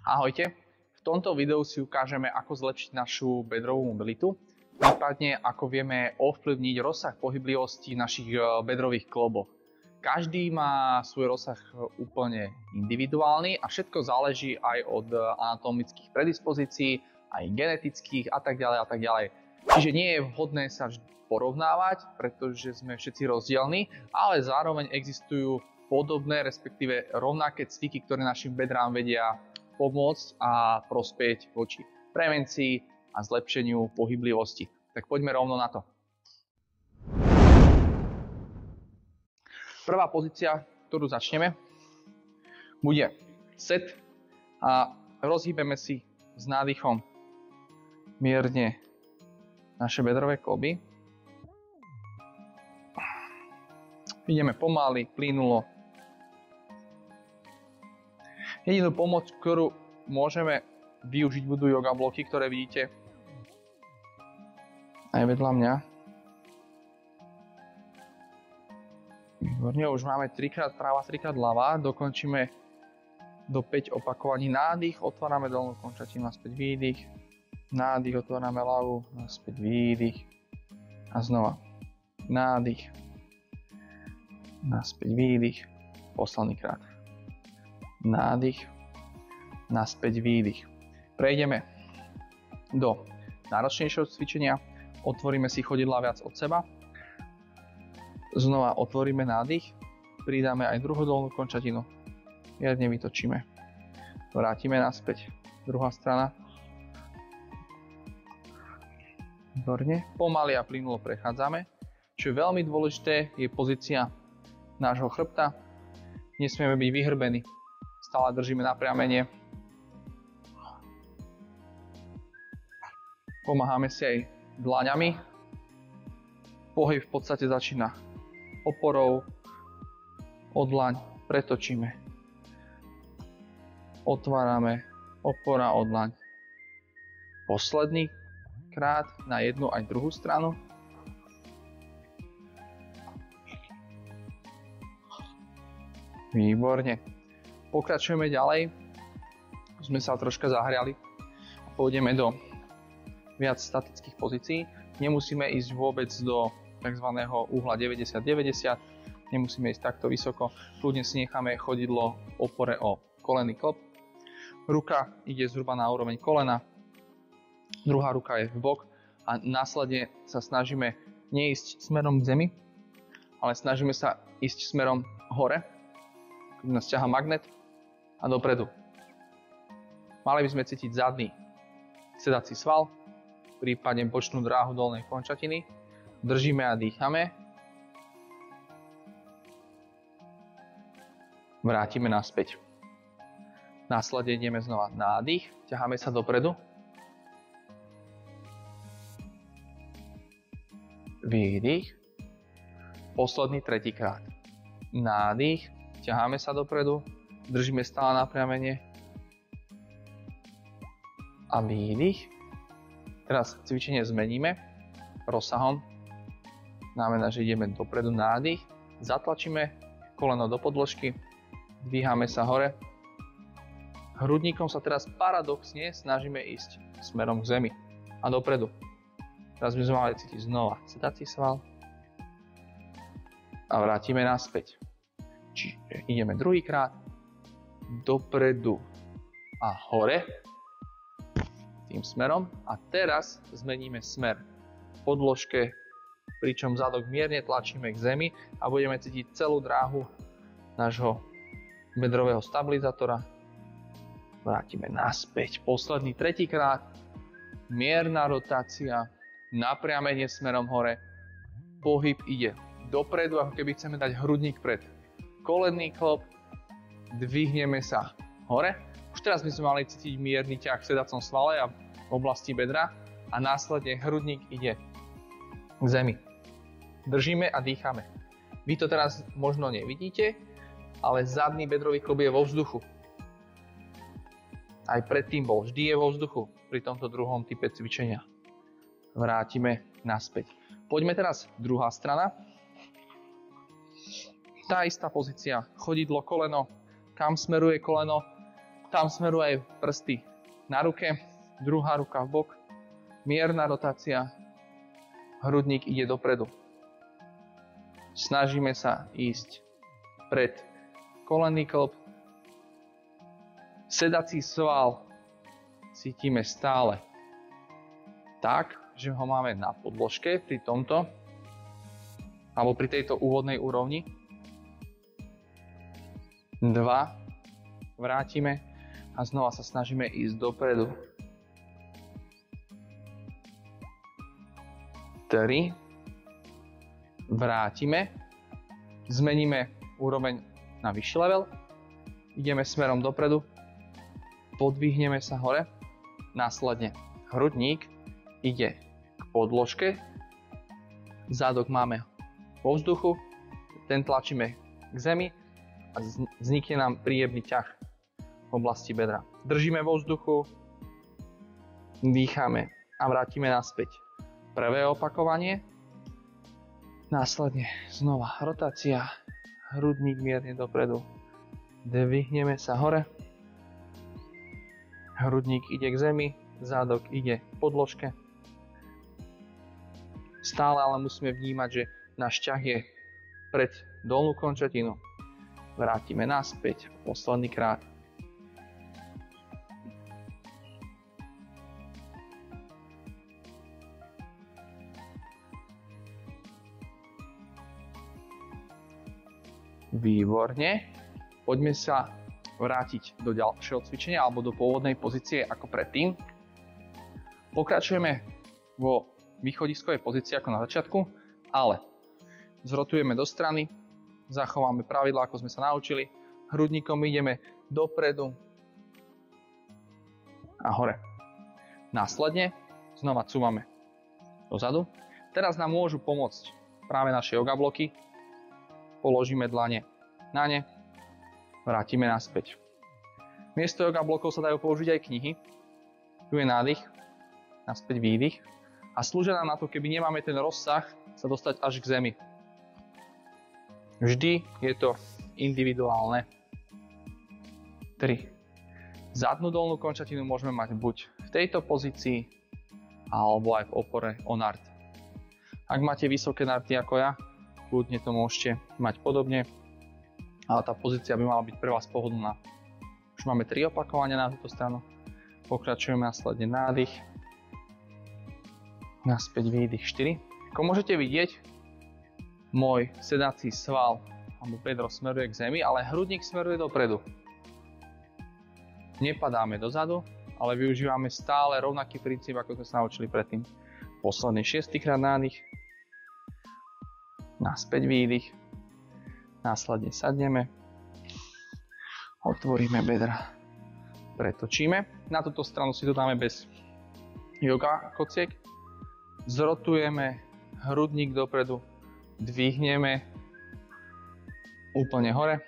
Ahojte, v tomto videu si ukážeme, ako zlepšiť našu bedrovú mobilitu, prípadne ako vieme ovplyvniť rozsah pohyblivosti našich bedrových klobov. Každý má svoj rozsah úplne individuálny a všetko záleží aj od anatomických predispozícií, aj genetických a tak ďalej. Čiže nie je vhodné sa porovnávať, pretože sme všetci rozdielni, ale zároveň existujú podobné, respektíve rovnaké cviky, ktoré našim bedrám vedia pomôcť a prospieť voči prevencii a zlepšeniu pohyblivosti. Tak poďme rovno na to. Prvá pozícia, ktorú začneme, bude set a rozhýbeme si s nádychom mierne naše bedrové kloby. Ideme pomaly, plynulo. Jedinú pomoc, ktorú môžeme využiť, budú yoga bloky, ktoré vidíte aj vedľa mňa. Výborne, už máme 3x práva, 3x ľava. Dokončíme do 5 opakovaní. Nádych, otvárame dolnú končatinu, naspäť výdych. Nádych, otvárame ľavú, naspäť výdych. A znova nádych, naspäť výdych. Posledný krát. Nádych, naspäť výdych. Prejdeme do náročnejšieho cvičenia. Otvoríme si chodidlá viac od seba. Znova otvoríme nádych. Pridáme aj druhú dolnú končatinu. Mierne vytočíme. Vrátime naspäť. Druhá strana. Výborne. Pomaly a plynulo prechádzame. Čo je veľmi dôležité, je pozícia nášho chrbta. Nesmieme byť vyhrbení. Stále držíme napriamenie. Pomáhame si aj dlaňami. Pohyb v podstate začína oporou. O dlaň pretočíme. Otvárame, opora, o dlaň. Posledný krát na jednu aj druhú stranu. Výborne. Pokračujeme ďalej. Sme sa troška zahriali. Pôjdeme do viac statických pozícií. Nemusíme ísť vôbec do tzv. Uhla 90-90. Nemusíme ísť takto vysoko. Kľudne si necháme chodidlo v opore o kolenný klb. Ruka ide zhruba na úroveň kolena. Druhá ruka je v bok. A následne sa snažíme neísť smerom k zemi, ale snažíme sa ísť smerom hore. Keď nás ťahá magnet. A dopredu. Mali by sme cítiť zadný sedací sval, prípadne bočnú dráhu dolnej končatiny. Držíme a dýchame. Vrátime naspäť. Následne ideme znova nádych, ťaháme sa dopredu. Výdych. Posledný tretíkrát. Nádych, ťaháme sa dopredu. Držíme stále napriamenie. A výdych. Teraz cvičenie zmeníme rozsahom. Znamená, že ideme dopredu, nádych. Zatlačíme koleno do podložky. Dvíhame sa hore. Hrudníkom sa teraz paradoxne snažíme ísť smerom k zemi. A dopredu. Teraz by sme mali cítiť znova sedací sval. A vrátime naspäť. Čiže ideme druhýkrát. Dopredu a hore tým smerom a teraz zmeníme smer v podložke, pričom zadok mierne tlačíme k zemi a budeme cítiť celú dráhu nášho bedrového stabilizátora. Vrátime naspäť. Posledný tretíkrát. Mierna rotácia, napriamenie smerom hore. Pohyb ide dopredu, ako keby chceme dať hrudník pred kolenný klb. Dvihneme sa hore. Už teraz by sme mali cítiť mierny ťah v sedacom svale a v oblasti bedra a následne hrudník ide k zemi. Držíme a dýchame. Vy to teraz možno nevidíte, ale zadný bedrový klb je vo vzduchu. Aj predtým bol, vždy je vo vzduchu pri tomto druhom type cvičenia. Vrátime naspäť. Poďme teraz druhá strana. Tá istá pozícia, chodidlo, koleno, kam smeruje koleno, Tam smerujú aj prsty na ruke, druhá ruka v bok, mierna rotácia, hrudník ide dopredu. Snažíme sa ísť pred kolenný klb, sedací sval cítime stále tak, že ho máme na podložke pri tomto, alebo pri tejto úvodnej úrovni. 2, vrátime a znova sa snažíme ísť dopredu. 3, vrátime, zmeníme úroveň na vyšší level, ideme smerom dopredu, podvihneme sa hore, následne hrudník ide k podložke, zádok máme vo vzduchu, ten tlačíme k zemi a vznikne nám príjemný ťah v oblasti bedra. Držíme vo vzduchu, dýchame a vrátime naspäť. Prvé opakovanie, následne znova rotácia, hrudník mierne dopredu, dvihneme sa hore, hrudník ide k zemi, zádok ide k podložke. Stále ale musíme vnímať, že náš ťah je pred dolnú končatinu. Vrátime naspäť, posledný krát. Výborne. Poďme sa vrátiť do ďalšieho cvičenia alebo do pôvodnej pozície ako predtým. Pokračujeme vo východiskovej pozícii ako na začiatku, ale zrotujeme do strany, zachováme pravidlá, ako sme sa naučili, hrudníkom ideme dopredu a hore. Následne znova cúvame dozadu. Teraz nám môžu pomôcť práve naše yoga bloky. Položíme dlane na ne, vrátime naspäť. Miesto yoga blokov sa dajú použiť aj knihy. Tu je nádych, naspäť výdych. A slúžia nám na to, keby nemáme ten rozsah, sa dostať až k zemi. Vždy je to individuálne. 3. Zadnú dolnú končatinu môžeme mať buď v tejto pozícii, alebo aj v opore o nart. Ak máte vysoké narty ako ja, kľudne to môžete mať podobne, ale tá pozícia by mala byť pre vás pohodlná. Už máme 3 opakovania na túto stranu. Pokračujeme následne nádych, naspäť výdych 4. Ako môžete vidieť, môj sedací sval alebo bedro smeruje k zemi, ale hrudník smeruje dopredu. Nepadáme dozadu, ale využívame stále rovnaký princíp, ako sme sa naučili predtým. Posledný 6. krát nádych, naspäť výdych, následne sadneme, otvoríme bedra, pretočíme. Na túto stranu si to dáme bez yoga kociek, zrotujeme hrudník dopredu, dvihneme úplne hore,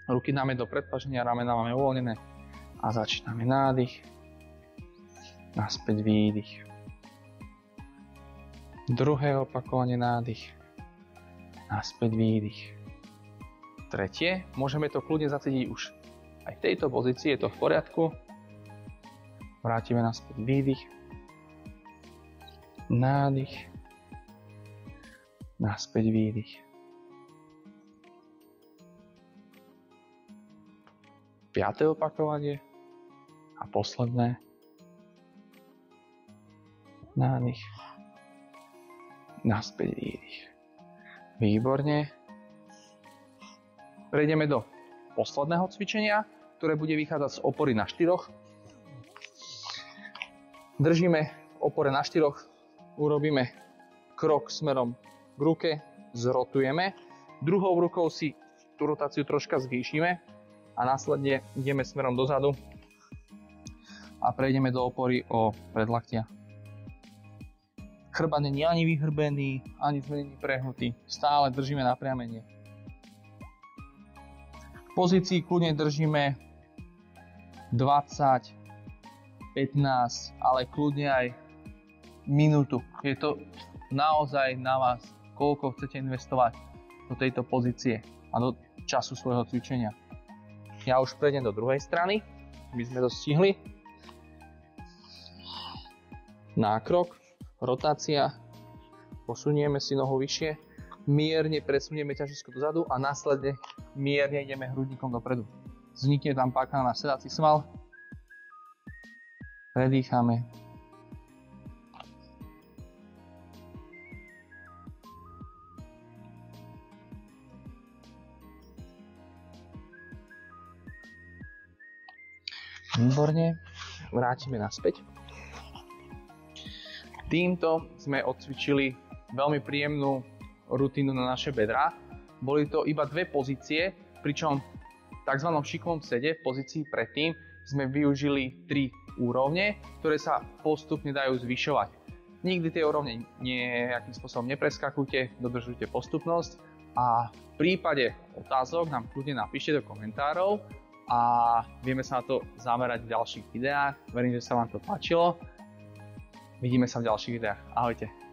ruky dáme do predpaženia, ramena máme uvoľnené a začíname nádych, naspäť výdych. Druhé opakovanie nádych, naspäť výdych. Tretie, môžeme to kľudne zacítiť už aj v tejto pozícii, je to v poriadku. Vrátime naspäť výdych, nádych, naspäť výdych. Piaté opakovanie a posledné. Nádych, naspäť výdych. Výborne. Prejdeme do posledného cvičenia, ktoré bude vychádzať z opory na 4. Držíme v opore na 4, urobíme krok smerom k ruke, zrotujeme. Druhou rukou si tú rotáciu troška zvýšime a následne ideme smerom dozadu a prejdeme do opory o predlaktia. Chrbát nie je ani vyhrbený, ani sme nie prehnutí. Stále držíme napriamenie. V pozícii kľudne držíme 20, 15, ale kľudne aj minútu. Je to naozaj na vás, koľko chcete investovať do tejto pozície a do času svojho cvičenia. Ja už prejdem do druhej strany. by sme to stihli. Nákrok, rotácia, posunieme si nohu vyššie, mierne presunieme ťažisko dozadu a následne mierne ideme hrudníkom dopredu. Vznikne tam páka na náš sedací sval. Predýchame. Výborne. Vrátime naspäť. Týmto sme odcvičili veľmi príjemnú rutínu na naše bedrá. Boli to iba dve pozície, pričom v tzv. Šikovom sede, v pozícii predtým, sme využili 3 úrovne, ktoré sa postupne dajú zvyšovať. Nikdy tie úrovne nejakým spôsobom nepreskakujte, dodržujte postupnosť a v prípade otázok nám kľudne napíšte do komentárov a vieme sa na to zamerať v ďalších videách. Verím, že sa vám to páčilo. Vidíme sa v ďalších videách. Ahojte.